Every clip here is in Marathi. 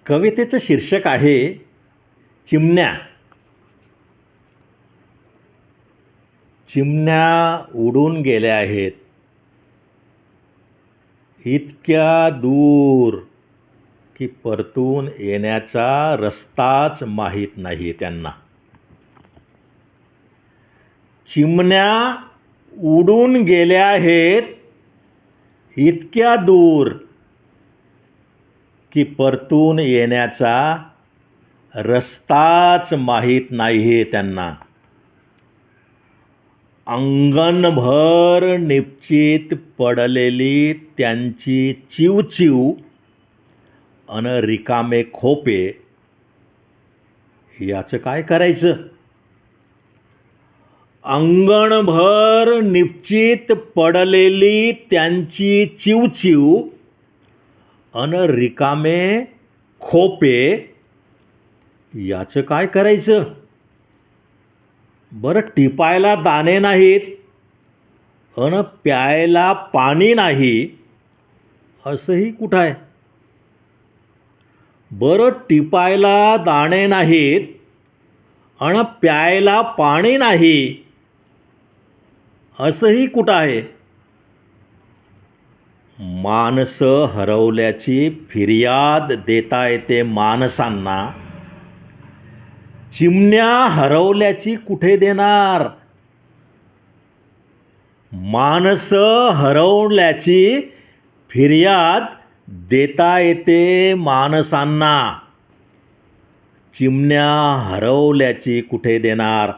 कवितेचं शीर्षक आहे चिमण्या. चिमण्या उडून गेल्या आहेत इतक्या दूर की परतून येण्याचा रस्ताच माहीत नाही त्यांना. चिमण्या उडून गेल्या आहेत इतक्या दूर की परतून येण्याचा रस्ताच माहीत नाही त्यांना. अंगणभर निपचित पडलेली त्यांची चिवचिव अन रिकामे खोपे, याचं काय करायचं? अंगणभर निपचित पडलेली त्यांची चिवचिव अन रिकामे खोपे, याचं काय करायचं? बरं, टिपायला दाणे नाहीत अन प्यायला पाणी नाही, असंही कुठं आहे? बरं, टिपायला दाणे नाहीत अन प्यायला पाणी नाही, असंही कुठं आहे? माणसं हरवल्याची फिर्याद देता येते माणसांना, चिमण्या हरवल्याची कुठे देणार? माणसं हरवल्याची फिर्याद देता येते माणसांना, चिमण्या हरवल्याची कुठे देणार?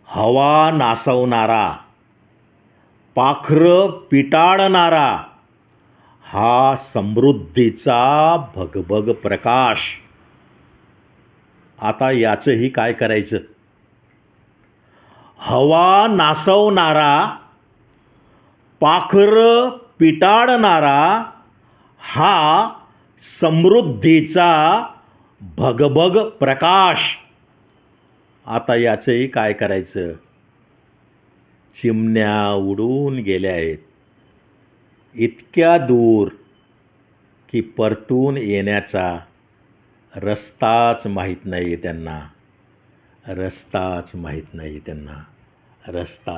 हवा नासवणारा, पाखरं पिटाळणारा हा समृद्धीचा भगभग प्रकाश, आता याचंही काय करायचं? हवा नासवणारा, पाखरं पिटाळणारा हा समृद्धीचा भगभग प्रकाश, आता याचंही काय करायचं? चिमण्या उडून गेल्या आहेत इतक्या दूर की परतून येण्याचा रस्ताच माहीत नाही त्यांना. रस्ताच माहीत नाही त्यांना. रस्ता